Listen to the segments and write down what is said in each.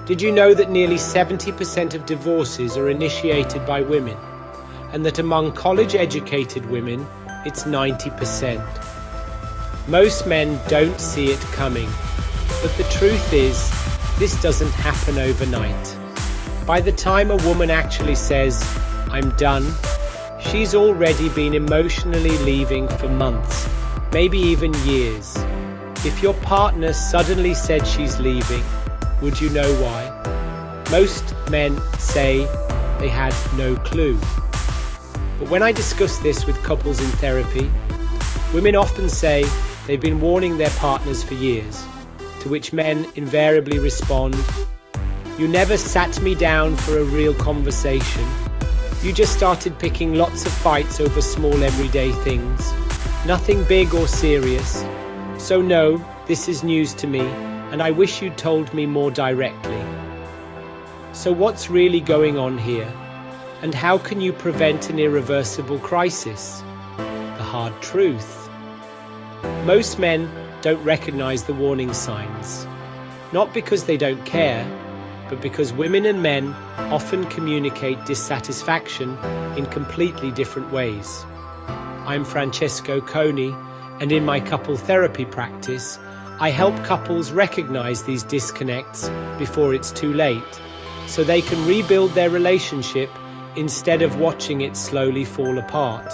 Did you know that nearly 70% of divorces are initiated by women, and that among college-educated women, it's 90%? Most men don't see it coming, but the truth is, this doesn't happen overnight. By the time a woman actually says, "I'm done," she's already been emotionally leaving for months, maybe even years. If your partner suddenly said she's leaving, would you know why? Most men say they had no clue. But when I discuss this with couples in therapy, women often say they've been warning their partners for years, to which men invariably respond, "You never sat me down for a real conversation. You just started picking lots of fights over small everyday things. Nothing big or serious. So no, this is news to me, and I wish you'd told me more directly." So what's really going on here? And how can you prevent an irreversible crisis? The hard truth. Most men don't recognize the warning signs. Not because they don't care, but because women and men often communicate dissatisfaction in completely different ways. I'm Francesco Coney, and in my couple therapy practice, I help couples recognize these disconnects before it's too late, so they can rebuild their relationship instead of watching it slowly fall apart.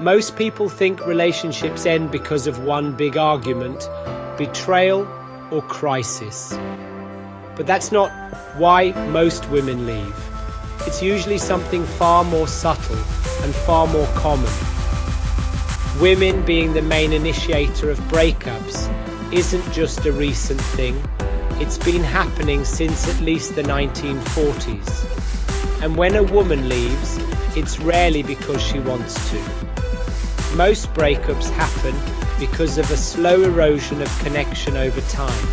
Most people think relationships end because of one big argument, betrayal, or crisis. But that's not why most women leave. It's usually something far more subtle and far more common. Women being the main initiator of breakups isn't just a recent thing. It's been happening since at least the 1940s. And when a woman leaves, it's rarely because she wants to. Most breakups happen because of a slow erosion of connection over time.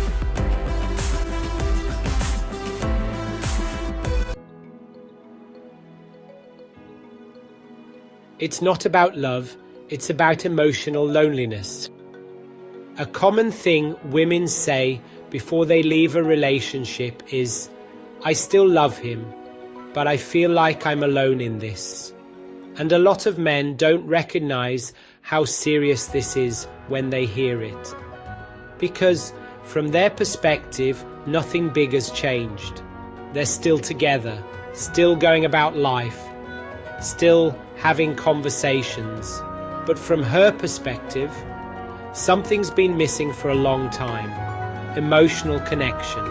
It's not about love, it's about emotional loneliness. A common thing women say before they leave a relationship is, "I still love him, but I feel like I'm alone in this." And a lot of men don't recognize how serious this is when they hear it. Because from their perspective, nothing big has changed. They're still together, still going about life, still having conversations. But from her perspective, something's been missing for a long time: emotional connection.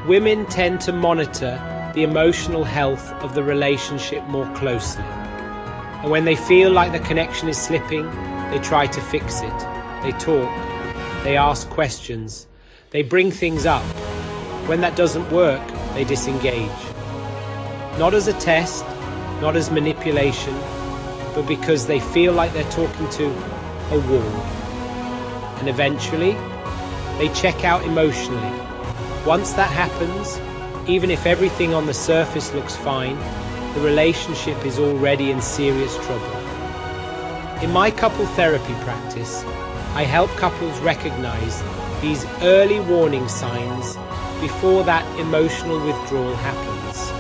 Women tend to monitor the emotional health of the relationship more closely. And when they feel like the connection is slipping, they try to fix it. They talk, they ask questions, they bring things up. When that doesn't work, they disengage. Not as a test, not as manipulation, but because they feel like they're talking to a wall. And eventually, they check out emotionally. Once that happens, even if everything on the surface looks fine, the relationship is already in serious trouble. In my couple therapy practice, I help couples recognize these early warning signs before that emotional withdrawal happens.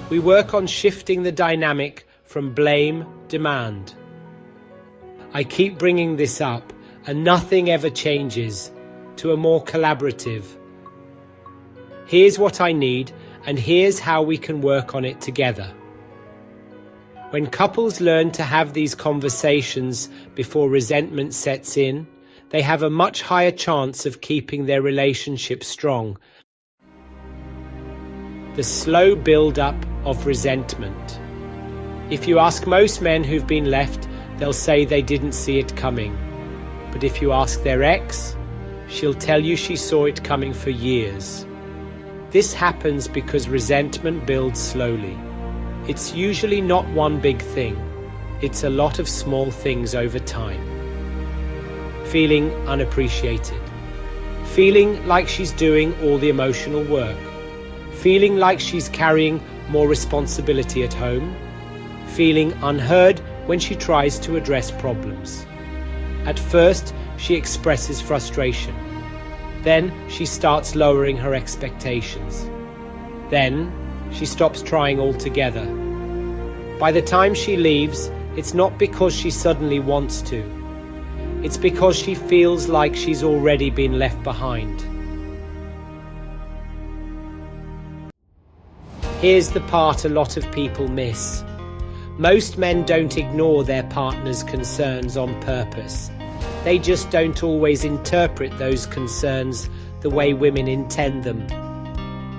We work on shifting the dynamic from blame-demand. I keep bringing this up, and nothing ever changes, to a more collaborative, "Here's what I need, and here's how we can work on it together." When couples learn to have these conversations before resentment sets in, they have a much higher chance of keeping their relationship strong. The slow build-up of resentment. If you ask most men who've been left, they'll say they didn't see it coming. But if you ask their ex, she'll tell you she saw it coming for years. This happens because resentment builds slowly. It's usually not one big thing. It's a lot of small things over time. Feeling unappreciated. Feeling like she's doing all the emotional work. Feeling like she's carrying more responsibility at home. Feeling unheard when she tries to address problems. At first, she expresses frustration. Then she starts lowering her expectations. Then she stops trying altogether. By the time she leaves, it's not because she suddenly wants to. It's because she feels like she's already been left behind. Here's the part a lot of people miss. Most men don't ignore their partner's concerns on purpose. They just don't always interpret those concerns the way women intend them.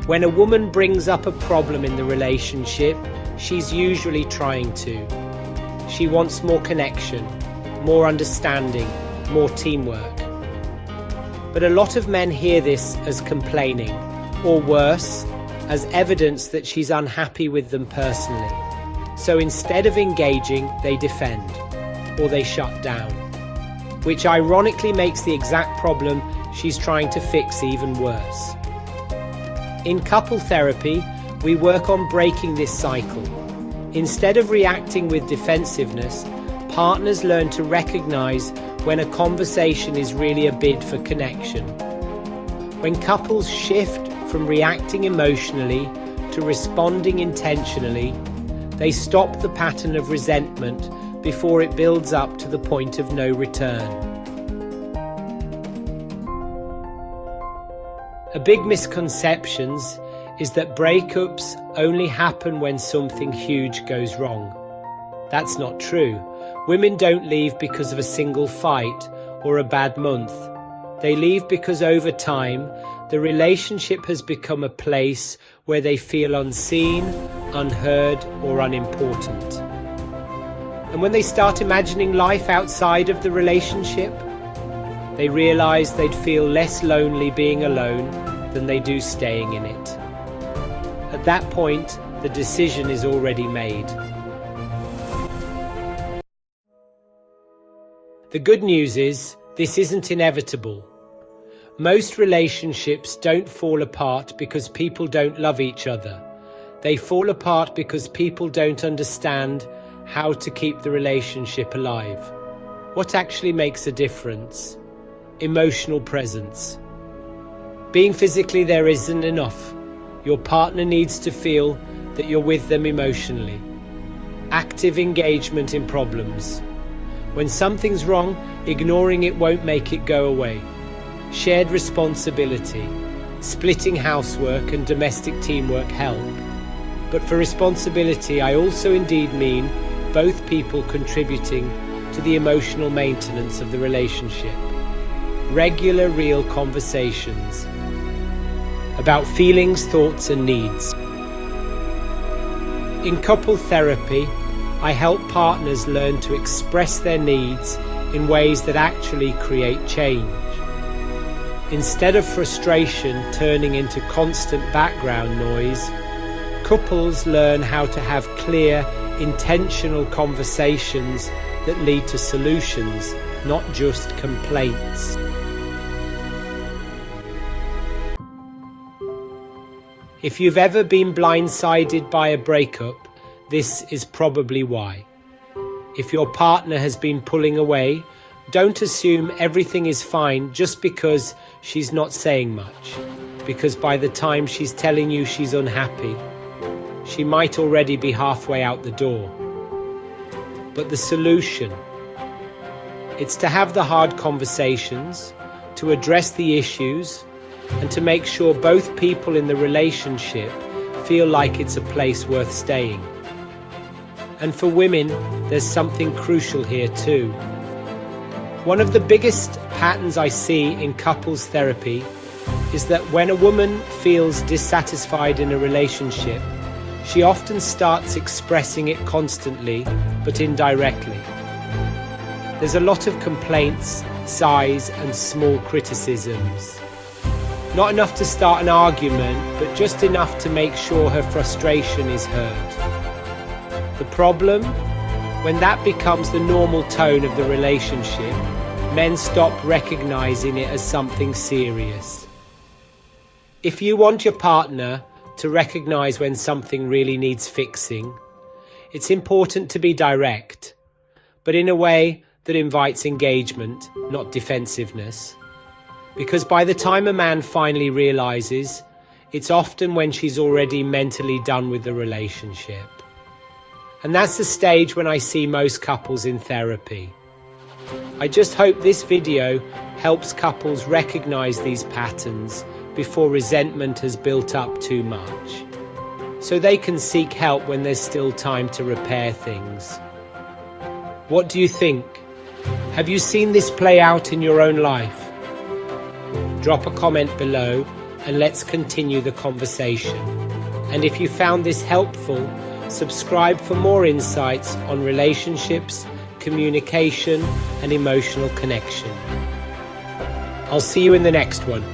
When a woman brings up a problem in the relationship, she's usually trying to. She wants more connection, more understanding, more teamwork. But a lot of men hear this as complaining, or worse, as evidence that she's unhappy with them personally. So instead of engaging, they defend, or they shut down, which ironically makes the exact problem she's trying to fix even worse. In couple therapy, we work on breaking this cycle. Instead of reacting with defensiveness, partners learn to recognize when a conversation is really a bid for connection. When couples shift from reacting emotionally to responding intentionally, they stop the pattern of resentment before it builds up to the point of no return. A big misconception is that breakups only happen when something huge goes wrong. That's not true. Women don't leave because of a single fight or a bad month. They leave because over time, the relationship has become a place where they feel unseen, unheard, or unimportant. And when they start imagining life outside of the relationship, they realize they'd feel less lonely being alone than they do staying in it. At that point, the decision is already made. The good news is, this isn't inevitable. Most relationships don't fall apart because people don't love each other. They fall apart because people don't understand how to keep the relationship alive. What actually makes a difference? Emotional presence. Being physically there isn't enough. Your partner needs to feel that you're with them emotionally. Active engagement in problems. When something's wrong, ignoring it won't make it go away. Shared responsibility. Splitting housework and domestic teamwork help. But for responsibility, I also indeed mean both people contributing to the emotional maintenance of the relationship. Regular, real conversations about feelings, thoughts, and needs. In couple therapy, I help partners learn to express their needs in ways that actually create change. Instead of frustration turning into constant background noise, couples learn how to have clear, intentional conversations that lead to solutions, not just complaints. If you've ever been blindsided by a breakup, this is probably why. If your partner has been pulling away, don't assume everything is fine just because she's not saying much, because by the time she's telling you she's unhappy, she might already be halfway out the door. But the solution, it's to have the hard conversations, to address the issues, and to make sure both people in the relationship feel like it's a place worth staying. And for women, there's something crucial here too. One of the biggest patterns I see in couples therapy is that when a woman feels dissatisfied in a relationship, she often starts expressing it constantly, but indirectly. There's a lot of complaints, sighs, and small criticisms. Not enough to start an argument, but just enough to make sure her frustration is heard. The problem? When that becomes the normal tone of the relationship, men stop recognizing it as something serious. If you want your partner to recognize when something really needs fixing, it's important to be direct, but in a way that invites engagement, not defensiveness. Because by the time a man finally realizes, it's often when she's already mentally done with the relationship. And that's the stage when I see most couples in therapy. I just hope this video helps couples recognize these patterns before resentment has built up too much, so they can seek help when there's still time to repair things. What do you think? Have you seen this play out in your own life? Drop a comment below and let's continue the conversation. And if you found this helpful, subscribe for more insights on relationships, communication, and emotional connection. I'll see you in the next one.